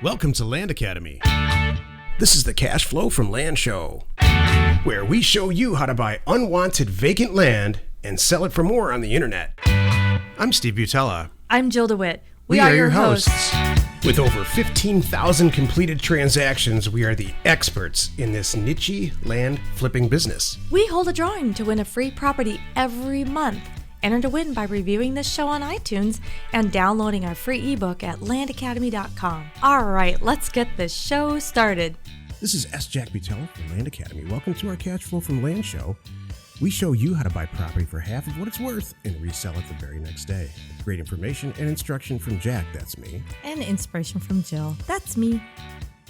Welcome to Land Academy. This is the Cash Flow from Land show, where we show you how to buy unwanted vacant land and sell it for more on the internet. I'm Steve Butala. I'm Jill DeWit. We are your hosts. With over 15,000 completed transactions, we are the experts in this niche land flipping business. We hold a drawing to win a free property every month. Enter to win by reviewing this show on iTunes and downloading our free ebook at landacademy.com. All right, let's get this show started. This is Jack Butala from Land Academy. Welcome to our Cash Flow from Land show. We show you how to buy property for half of what it's worth and resell it the very next day. Great information and instruction from Jack, that's me. And inspiration from Jill, that's me.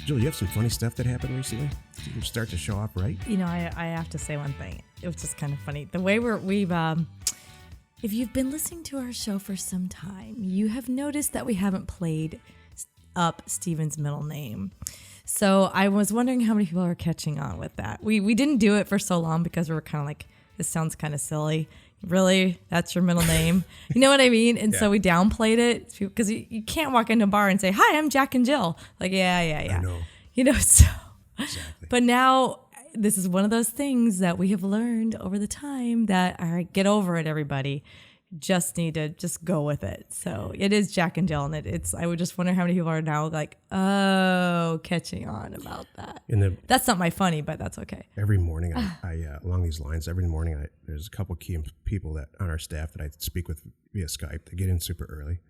Jill, you have some funny stuff that happened recently? Did you start to show off right? You know, I have to say one thing. It was just kind of funny. The way we've if you've been listening to our show for some time, you have noticed that we haven't played up Steven's middle name. So I was wondering how many people are catching on with that. We didn't do it for so long because we were kind of like, this sounds kind of silly. Really? That's your middle name? You know what I mean? And so we downplayed it because you can't walk into a bar and say, hi, I'm Jack and Jill. Like, yeah. I know. You know, so. Exactly. But now this is one of those things that we have learned over the time that, all right, get over it, everybody. Just need to just go with it. So it is Jack and Jill, and it's. I would just wonder how many people are now like, oh, catching on about that. That's not my funny, but that's okay. Every morning, I along these lines, there's a couple key people that on our staff that I speak with via Skype. They get in super early,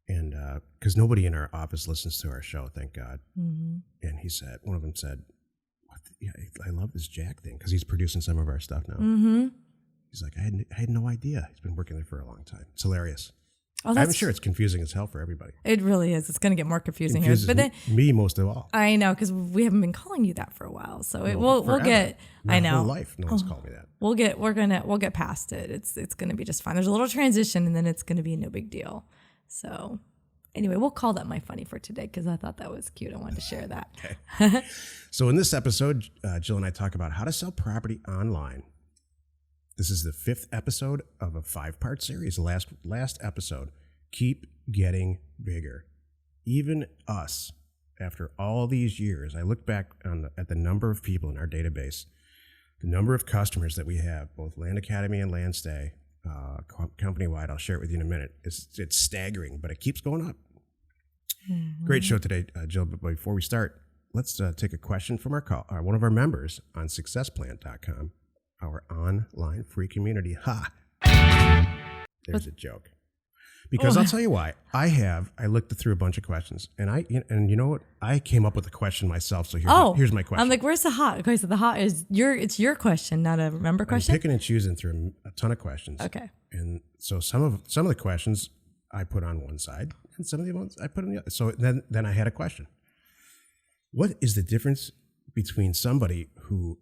and because nobody in our office listens to our show, thank God. Mm-hmm. And one of them said, I love this Jack thing because he's producing some of our stuff now. Mm-hmm. He's like, I had no idea. He's been working there for a long time. It's hilarious. Oh, I'm sure it's confusing as hell for everybody. It really is. It's going to get more confusing here. But then, me most of all. I know, because we haven't been calling you that for a while. So we'll get. My I know. whole life, no one's called me that. We'll get past it. It's going to be just fine. There's a little transition, and then it's going to be no big deal. So anyway, we'll call that my funny for today because I thought that was cute. I wanted to share that. Okay. So in this episode, Jill and I talk about how to sell property online. This is the 5th episode of a 5-part series. Last episode, keep getting bigger. Even us, after all these years, I look back at the number of people in our database, the number of customers that we have, both Land Academy and Land Stay, company-wide. I'll share it with you in a minute. It's staggering, but it keeps going up. Mm-hmm. Great show today, Jill. But before we start, let's take a question from one of our members on successplan.com. Our online free community. There's a joke. Because I'll tell you why. I looked through a bunch of questions, and you know what? I came up with a question myself. So here's my question. I'm like, where's the hot? Okay, so the hot is it's your question, not a member question. I'm picking and choosing through a ton of questions. Okay. And so some of the questions I put on one side, and some of the ones I put on the other. So then I had a question. What is the difference between somebody who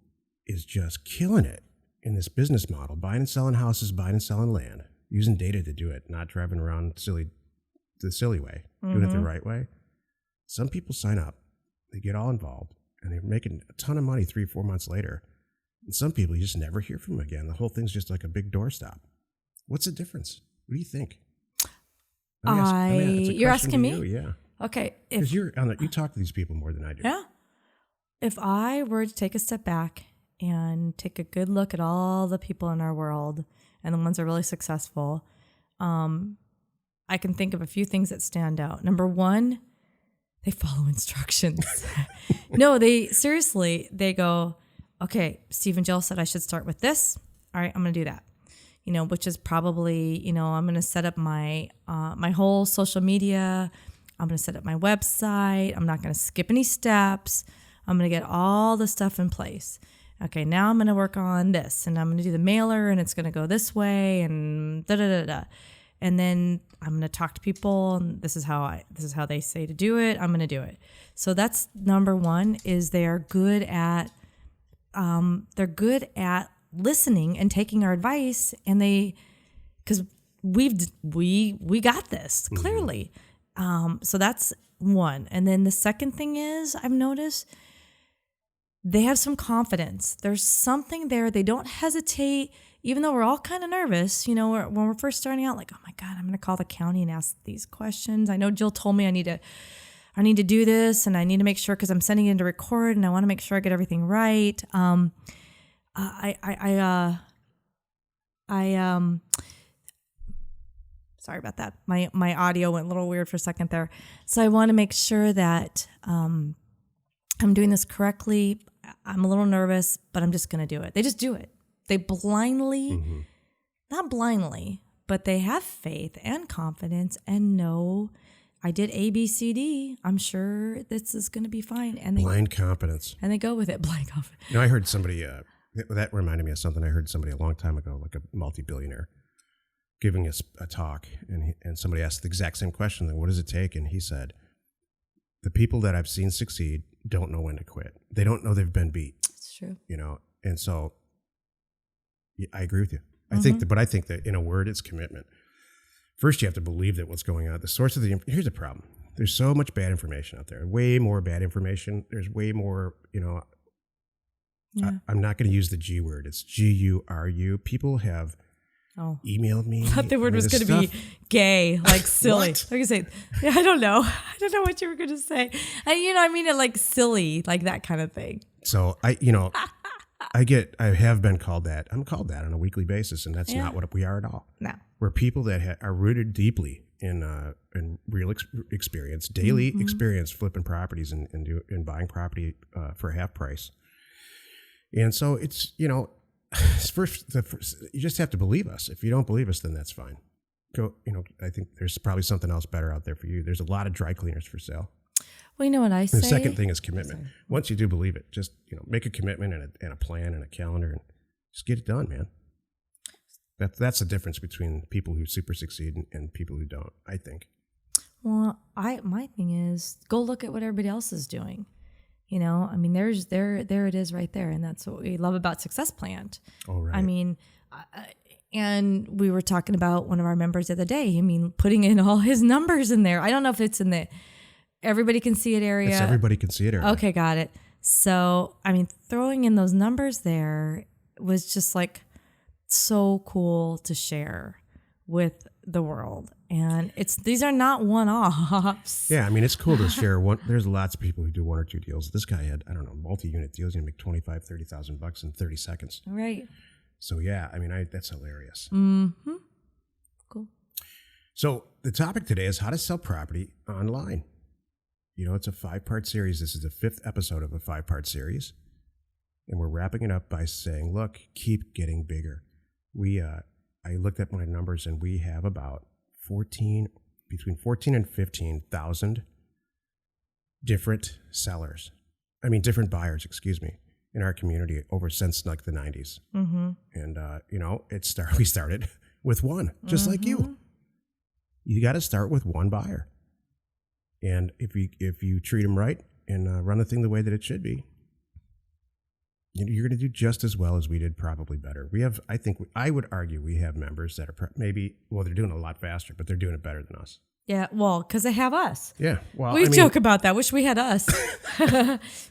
is just killing it in this business model, buying and selling houses, buying and selling land, using data to do it, not driving around the silly way, doing it the right way? Some people sign up, they get all involved, and they're making a ton of money 3-4 months later. And some people, you just never hear from them again. The whole thing's just like a big doorstop. What's the difference? What do you think? You're asking me? Yeah. Okay. Because you talk to these people more than I do. Yeah. If I were to take a step back and take a good look at all the people in our world and the ones that are really successful, I can think of a few things that stand out. Number one, they follow instructions. No, they go, okay, Steve and Jill said I should start with this. All right, I'm going to do that. Which is probably, I'm going to set up my my whole social media. I'm going to set up my website. I'm not going to skip any steps. I'm going to get all the stuff in place. Okay, now I'm going to work on this, and I'm going to do the mailer, and it's going to go this way, and da-da-da-da. And then I'm going to talk to people, and this is how they say to do it. I'm going to do it. So that's number one, is they're good at listening and taking our advice, and because we got this clearly. So that's one. And then the second thing is, I've noticed they have some confidence. There's something there. They don't hesitate, even though we're all kind of nervous, when we're first starting out, like, oh my God, I'm going to call the county and ask these questions. I know Jill told me I need to I need to do this and I need to make sure because I'm sending it to record and I want to make sure I get everything right. Sorry about that. My audio went a little weird for a second there. So I want to make sure that I'm doing this correctly. I'm a little nervous, but I'm just going to do it. They just do it. They blindly, not blindly, but they have faith and confidence and know I did A, B, C, D. I'm sure this is going to be fine. And blind confidence. And they go with it. Blind confidence. You know, I heard somebody, that reminded me of something I heard somebody a long time ago, like a multi-billionaire, giving us a talk. And somebody asked the exact same question, like, what does it take? And he said, the people that I've seen succeed don't know when to quit. They don't know they've been beat. It's true. You know, and so I agree with you. I think that in a word, it's commitment. First, you have to believe that what's going on. The source of here's the problem. There's so much bad information out there. Way more bad information. There's way more, you know. Yeah. I'm not going to use the G word. It's GURU. People have emailed me. I thought the word was going to be gay, like silly. What? Like you say, yeah, I don't know. I don't know what you were going to say. I mean it like silly, like that kind of thing. So I have been called that. I'm called that on a weekly basis, and that's not what we are at all. No, we're people that are rooted deeply in real experience, daily experience, flipping properties and buying property for half price. And so it's first you just have to believe us. If you don't believe us, then that's fine. Go. I think there's probably something else better out there for you. There's a lot of dry cleaners for sale. Well, you know what I say? And the second thing is commitment. Once you do believe it, just make a commitment and a plan and a calendar and just get it done, man. That's the difference between people who super succeed and people who don't, I think. Well, my thing is go look at what everybody else is doing. I mean, there it is right there, and that's what we love about Success Plant. Oh, right. I mean, and we were talking about one of our members the other day. I mean, putting in all his numbers in there. I don't know if it's in the everybody can see it area. It's everybody can see it area. Okay, got it. So, I mean, throwing in those numbers there was just like so cool to share with the world. And these are not one-offs. Yeah, I mean, it's cool to share one. There's lots of people who do one or two deals. This guy had, I don't know, multi-unit deals. He'd make $25,000-$30,000 in 30 seconds. Right. So yeah, I mean, that's hilarious. Mm-hmm. Cool. So the topic today is how to sell property online. It's a 5-part series. This is the 5th episode of a 5-part series. And we're wrapping it up by saying, look, keep getting bigger. I looked at my numbers and we have about between 14 and 15,000 different different buyers, in our community since like the 90s. Mm-hmm. And, we started with one, just like you. You got to start with one buyer. And if you treat them right and run the thing the way that it should be, you're going to do just as well as we did, probably better. I would argue we have members that are they're doing it a lot faster, but they're doing it better than us. Yeah, well, because they have us. Yeah, well, we joke about that. Wish we had us.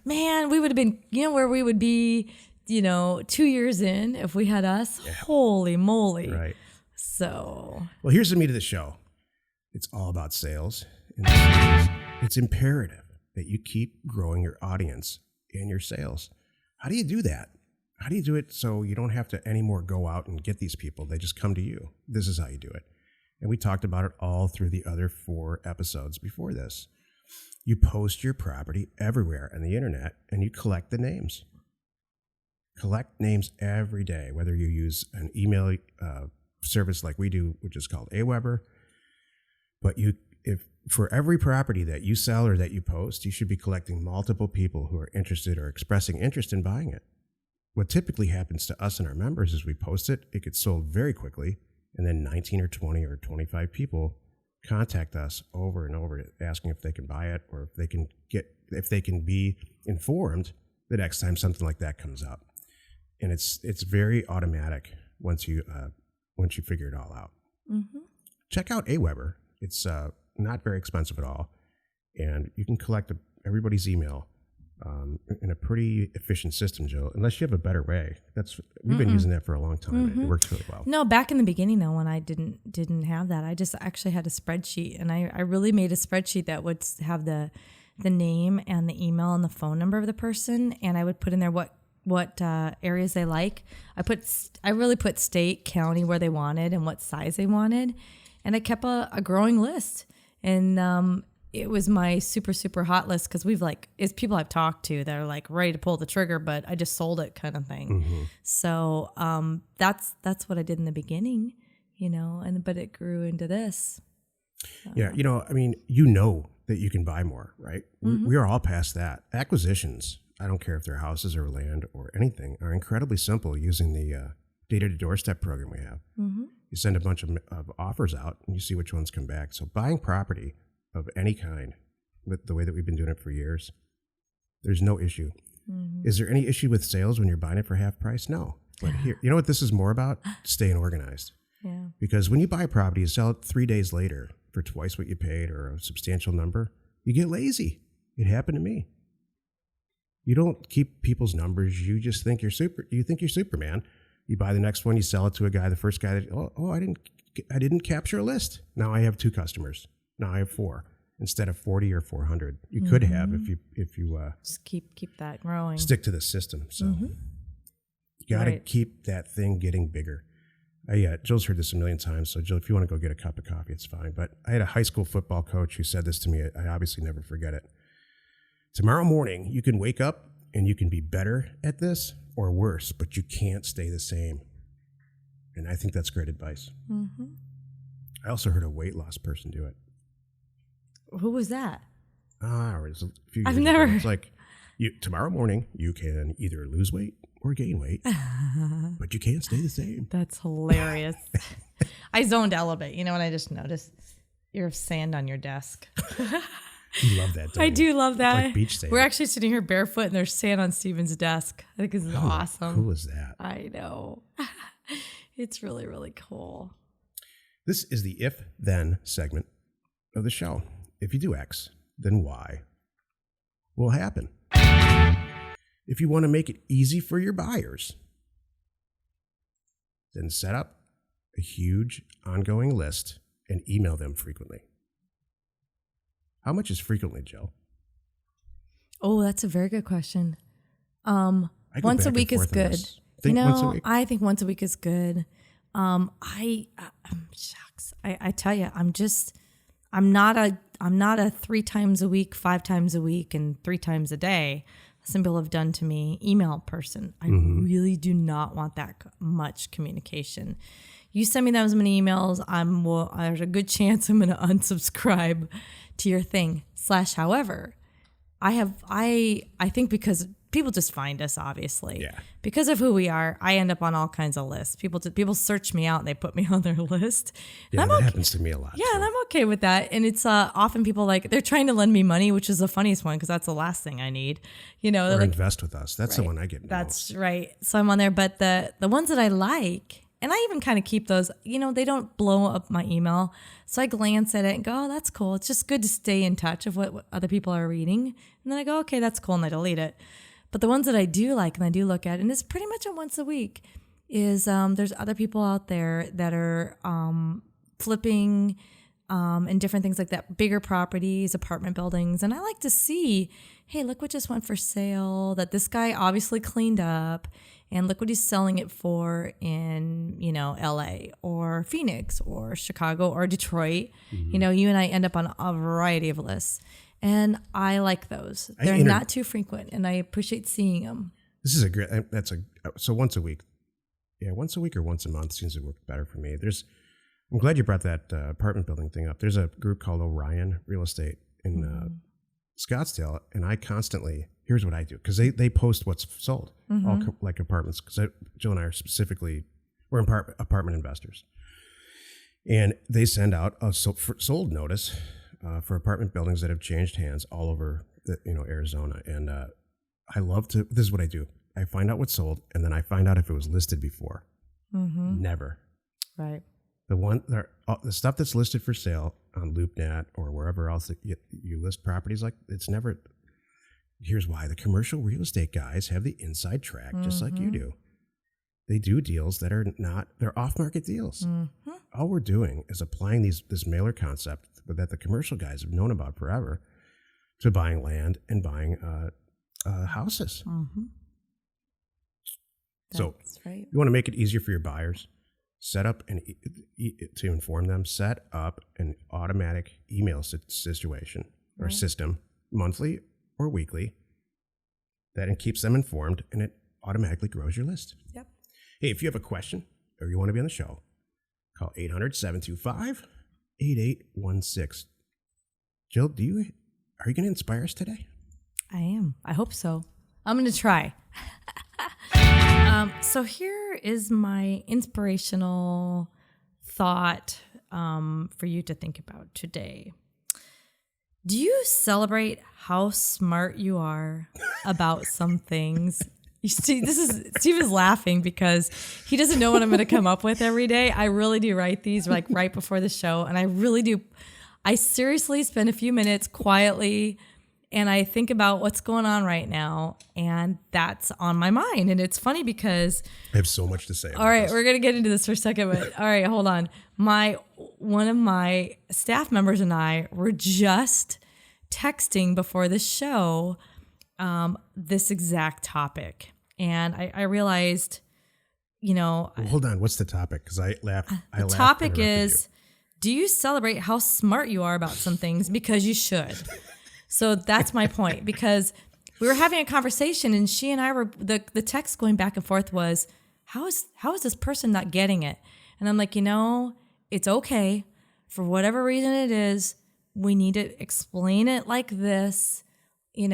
Man, we would have been, where we would be, 2 years in if we had us. Yeah. Holy moly. Right. So. Well, here's the meat of the show. It's all about sales. And it's imperative that you keep growing your audience and your sales. How do you do that? How do you do it so you don't have to anymore go out and get these people? They just come to you. This is how you do it. And we talked about it all through the other 4 episodes before this. You post your property everywhere on the internet and you collect the names. Collect names every day, whether you use an email service like we do, which is called Aweber. But for every property that you sell or that you post, you should be collecting multiple people who are interested or expressing interest in buying it. What typically happens to us and our members is we post it, it gets sold very quickly, and then 19 or 20 or 25 people contact us over and over asking if they can buy it or if they can be informed the next time something like that comes up. And it's very automatic once you figure it all out. Mm-hmm. Check out Aweber. It's not very expensive at all, and you can collect everybody's email in a pretty efficient system, Jill, unless you have a better way. We've been using that for a long time. And it works really well. No, back in the beginning though, when I didn't have that, I just actually had a spreadsheet, and I really made a spreadsheet that would have the name and the email and the phone number of the person, and I would put in there what areas they like. I really put state, county, where they wanted and what size they wanted, and I kept a growing list. And it was my super, super hot list because it's people I've talked to that are like ready to pull the trigger, but I just sold it kind of thing. Mm-hmm. So that's what I did in the beginning, but it grew into this. So. Yeah, that you can buy more, right? Mm-hmm. We are all past that. Acquisitions, I don't care if they're houses or land or anything, are incredibly simple using the data to doorstep program we have. Mm-hmm. You send a bunch of offers out and you see which ones come back. So buying property of any kind, with the way that we've been doing it for years, there's no issue. Mm-hmm. Is there any issue with sales when you're buying it for half price? No. But here, you know what this is more about? Staying organized. Yeah. Because when you buy a property, you sell it 3 days later for twice what you paid or a substantial number, you get lazy. It happened to me. You don't keep people's numbers. You just think you're Superman. You buy the next one, you sell it to a guy. The first guy, I didn't capture a list. Now I have 2 customers. Now I have 4 instead of 40 or 400. You could have if you just keep that growing. Stick to the system. So you got to keep that thing getting bigger. Jill's heard this a million times. So Jill, if you want to go get a cup of coffee, it's fine. But I had a high school football coach who said this to me. I obviously never forget it. Tomorrow morning, you can wake up and you can be better at this or worse, but you can't stay the same. And I think that's great advice. Mm-hmm. I also heard a weight loss person do it. Who was that? It was a few years I've ago. never. It's like, tomorrow morning, you can either lose weight or gain weight, but you can't stay the same. That's hilarious. I zoned out a little bit, and I just noticed you have sand on your desk. You love that, don't I you? do love that. It's like beach sand. We're actually sitting here barefoot, and there's sand on Steven's desk. I think this is awesome. How cool is that? I know. It's really, really cool. This is the if-then segment of the show. If you do X, then Y will happen. If you want to make it easy for your buyers, then set up a huge ongoing list and email them frequently. How much is frequently, Jill? Oh, that's a very good question. Once a week is good. Once a week? I think once a week is good. Shucks. I tell you, I'm not a 3 times a week, 5 times a week, and 3 times a day. Some people have done to me email person. I really do not want that much communication. You send me those many emails, there's a good chance I'm going to unsubscribe to your thing. However, I think because people just find us, obviously. Yeah. Because of who we are, I end up on all kinds of lists. People search me out and they put me on their list. Yeah, that happens to me a lot. Yeah, and I'm okay with that. And it's often people they're trying to lend me money, which is the funniest one because that's the last thing I need. Or invest with us. That's the one I get. That's right. So I'm on there. But the ones that I like, and I even kind of keep those, they don't blow up my email. So I glance at it and go, oh, that's cool. It's just good to stay in touch of what other people are reading. And then I go, okay, that's cool. And I delete it. But the ones that I do like and I do look at, and it's pretty much a once a week, is there's other people out there that are flipping and different things like that, bigger properties, apartment buildings. And I like to see, hey, look what just went for sale that this guy obviously cleaned up. And look what he's selling it for in, LA or Phoenix or Chicago or Detroit. Mm-hmm. You and I end up on a variety of lists. And I like those. They're not too frequent, and I appreciate seeing them. This is so once a week. Yeah, once a week or once a month seems to work better for me. I'm glad you brought that apartment building thing up. There's a group called Orion Real Estate in Scottsdale, and I constantly, here's what I do, because they post what's sold, all like apartments, because Jill and I we're apartment investors. And they send out a sold notice for apartment buildings that have changed hands all over Arizona. And this is what I do. I find out what's sold, and then I find out if it was listed before. Mm-hmm. Never. Right. The stuff that's listed for sale on LoopNet or wherever else that you list properties, like it's never. Here's why. The commercial real estate guys have the inside track, just like you do. They do deals that are they're off-market deals. All we're doing is applying this mailer concept that the commercial guys have known about forever to buying land and buying houses. So right. You want to make it easier for your buyers, to inform them, set up an automatic email situation or system, monthly or weekly, that it keeps them informed, and it automatically grows your list. Yep. Hey, if you have a question or you want to be on the show, call 800-725-8816. Jill, are you going to inspire us today? I am. I hope so. I'm going to try. So here is my inspirational thought for you to think about today. Do you celebrate how smart you are about some things? You see, Steve is laughing because he doesn't know what I'm going to come up with every day. I really do write these like right before the show, and I really do. I seriously spend a few minutes quietly, and I think about what's going on right now, and that's on my mind. And it's funny because I have so much to say. All right, we're going to get into this for a second, but all right, hold on. One of my staff members and I were just texting before the show this exact topic. And I realized, Well, hold on. What's the topic? Because I laughed. The topic is, do you celebrate how smart you are about some things? Because you should. So that's my point. Because we were having a conversation, and she and I were, the text going back and forth was, how is this person not getting it? And I'm like, it's okay. For whatever reason it is, we need to explain it like this, and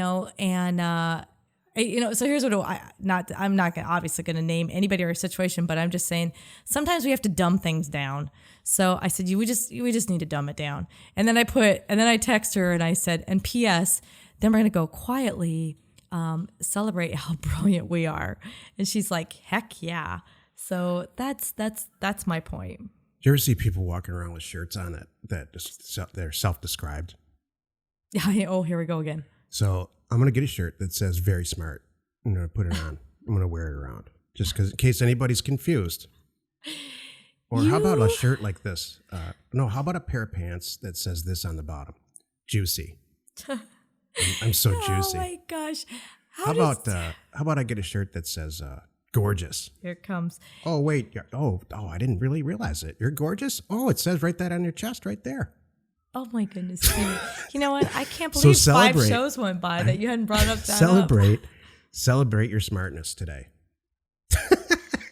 so here's what I'm not obviously going to name anybody or a situation, but I'm just saying sometimes we have to dumb things down. So I said, we just need to dumb it down. And then I text her and I said, and P.S., then we're going to go quietly, celebrate how brilliant we are. And she's like, heck yeah. So that's my point. Do you ever see people walking around with shirts on that they're self-described? Yeah. Oh, here we go again. So I'm going to get a shirt that says very smart. I'm going to put it on. I'm going to wear it around just because in case anybody's confused. Or how about a shirt like this? How about a pair of pants that says this on the bottom? Juicy. I'm so juicy. Oh my gosh. How about I get a shirt that says gorgeous? Here it comes. Oh, wait. Oh, I didn't really realize it. You're gorgeous? Oh, it says right that on your chest right there. Oh my goodness. You know what? I can't believe 5 shows went by that you hadn't brought up that. Celebrate your smartness today.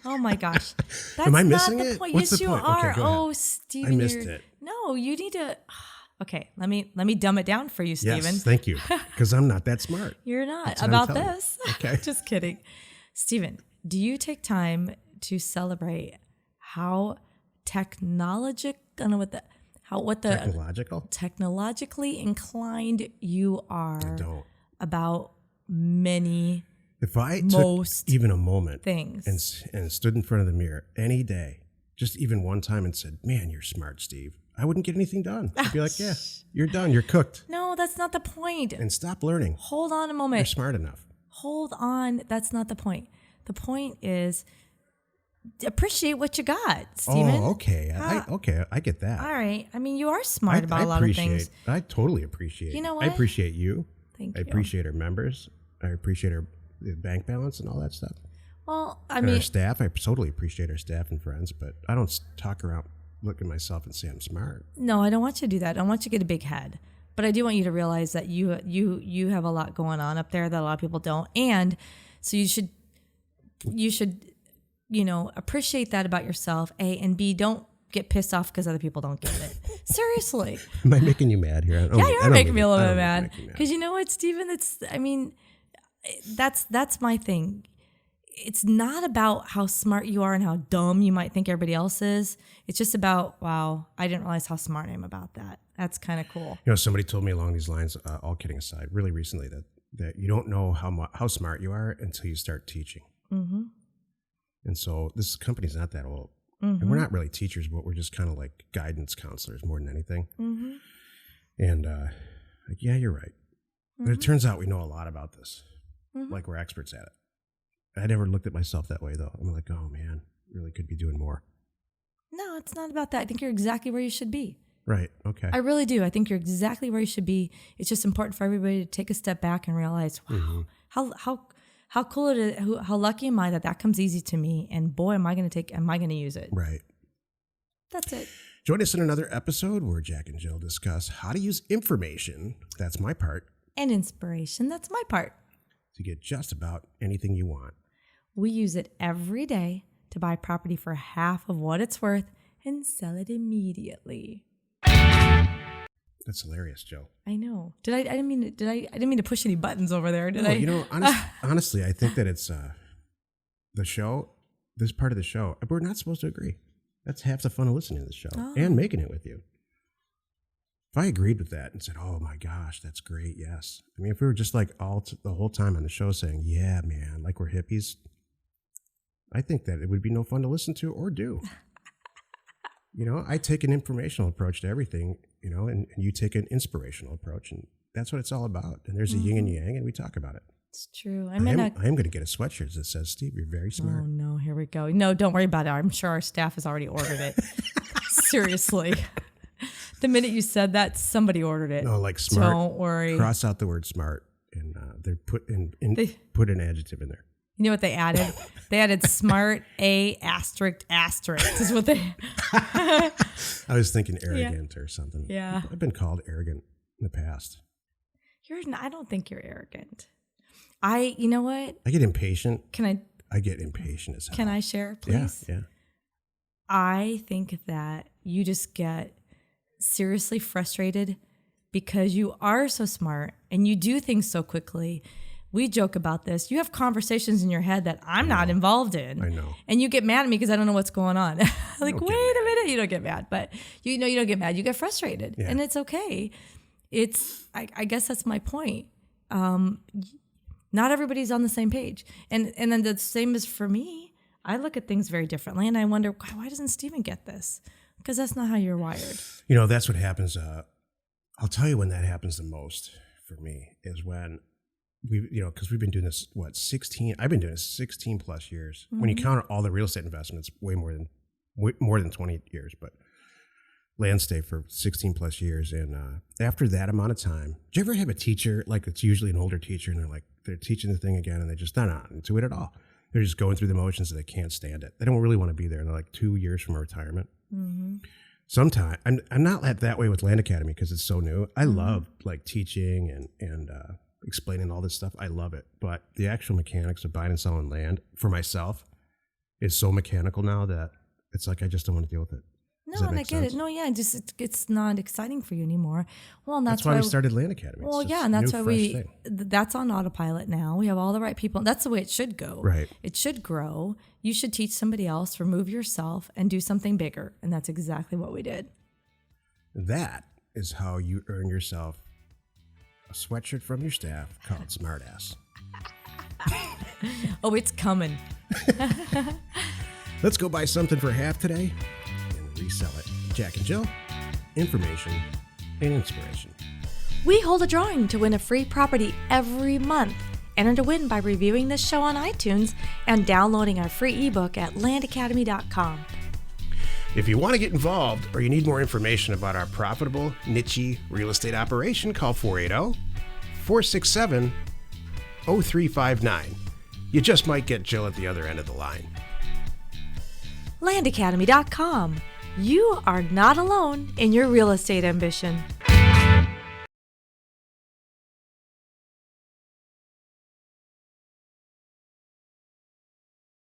Oh my gosh. That's Am I missing not the it? point. What's Yes, the you point? are. Okay, Oh, Steven. I missed it. No, you need to. Okay, let me dumb it down for you, Steven. Yes, thank you. Because I'm not that smart. You're not. That's what about I'm telling this. you. Okay. Just kidding. Steven, do you take time to celebrate how technologically inclined you are I don't. about many If I took even a moment things and stood in front of the mirror any day, just even one time and said, man, you're smart, Steve, I wouldn't get anything done. I'd be like, yeah, you're done. You're cooked. No, that's not the point. And stop learning. Hold on a moment. You're smart enough. Hold on. That's not the point. The point is appreciate what you got, Steven. Oh, okay. I get that. All right. I mean, you are smart about a lot of things. I totally appreciate. You know what? I appreciate you. Thank you. I appreciate our members. I appreciate our bank balance and all that stuff. Well, And our staff. I totally appreciate our staff and friends, but I don't talk around, look at myself and say I'm smart. No, I don't want you to do that. I don't want you to get a big head. But I do want you to realize that you have a lot going on up there that a lot of people don't. And so you should appreciate that about yourself, A, and B, don't get pissed off because other people don't get it. Seriously. Am I making you mad here? Yeah, you're making me a little bit mad. Because you know what, Steven? That's my thing. It's not about how smart you are and how dumb you might think everybody else is. It's just about, wow, I didn't realize how smart I am about that. That's kind of cool. Somebody told me along these lines, all kidding aside, really recently, that you don't know how smart you are until you start teaching. Mm-hmm. And so this company's not that old. Mm-hmm. And we're not really teachers, but we're just kind of like guidance counselors more than anything. Mm-hmm. And yeah, you're right. But it turns out we know a lot about this. Like we're experts at it. I never looked at myself that way, though. I'm like, oh, man, really could be doing more. No, it's not about that. I think you're exactly where you should be. Right. Okay. I really do. I think you're exactly where you should be. It's just important for everybody to take a step back and realize, wow, how cool it is. How lucky am I that comes easy to me? And boy, am I going to use it? Right. That's it. Join us in another episode where Jack and Jill discuss how to use information. That's my part. And inspiration. That's my part. To get just about anything you want. We use it every day to buy property for half of what it's worth and sell it immediately. That's hilarious, Joe. I know. I didn't mean to push any buttons over there, did I? You know, honestly, I think that it's the show, this part of the show, we're not supposed to agree. That's half the fun of listening to the show and making it with you. If I agreed with that and said, oh my gosh, that's great, yes. I mean, if we were just like the whole time on the show saying, yeah, man, like we're hippies, I think that it would be no fun to listen to or do. You know, I take an informational approach to everything, you know, and you take an inspirational approach, and that's what it's all about. And there's a yin and yang, and we talk about it. It's true. I am going to get a sweatshirt that says, Steve, you're very smart. Oh, no, here we go. No, don't worry about it. I'm sure our staff has already ordered it. Seriously. The minute you said that, somebody ordered it. No, like smart. Don't worry. Cross out the word smart, and they put an adjective in there. You know what they added? They added smart A***** is what they. I was thinking arrogant or something. Yeah. I've been called arrogant in the past. I don't think you're arrogant. You know what? I get impatient. I get impatient as hell. Can I share, please? Yeah. I think that you just get seriously frustrated because you are so smart and you do things so quickly. We joke about this. You have conversations in your head that I'm not involved in. I know. And you get mad at me because I don't know what's going on. Like, wait a minute. You don't get mad. But you don't get mad. You get frustrated. Yeah. And it's okay. I guess that's my point. Not everybody's on the same page. And then the same is for me. I look at things very differently. And I wonder, why doesn't Steven get this? Because that's not how you're wired. You know, that's what happens. I'll tell you when that happens the most for me is when because we've been doing this, 16? I've been doing this 16 plus years. Mm-hmm. When you count all the real estate investments, way more than 20 years, but land stay for 16 plus years. And after that amount of time, do you ever have a teacher, like it's usually an older teacher, and they're teaching the thing again, and they're not into it at all. They're just going through the motions and they can't stand it. They don't really want to be there. They're like 2 years from retirement. Mm-hmm. Sometimes I'm not that way with Land Academy because it's so new. I love like teaching and explaining all this stuff. I love it. But the actual mechanics of buying and selling land for myself is so mechanical now that it's like I just don't want to deal with it. No, and I get it. No, yeah, it's not exciting for you anymore. Well, and that's why we started Land Academy. Well, yeah, and that's why that's on autopilot now. We have all the right people. That's the way it should go. Right. It should grow. You should teach somebody else, remove yourself, and do something bigger. And that's exactly what we did. That is how you earn yourself a sweatshirt from your staff called Smartass. Oh, it's coming. Let's go buy something for half today and resell it. Jack and Jill, information and inspiration. We hold a drawing to win a free property every month. Enter to win by reviewing this show on iTunes and downloading our free ebook at landacademy.com. If you want to get involved or you need more information about our profitable, niche real estate operation, call 480-467-0359. You just might get Jill at the other end of the line. landacademy.com. You are not alone in your real estate ambition.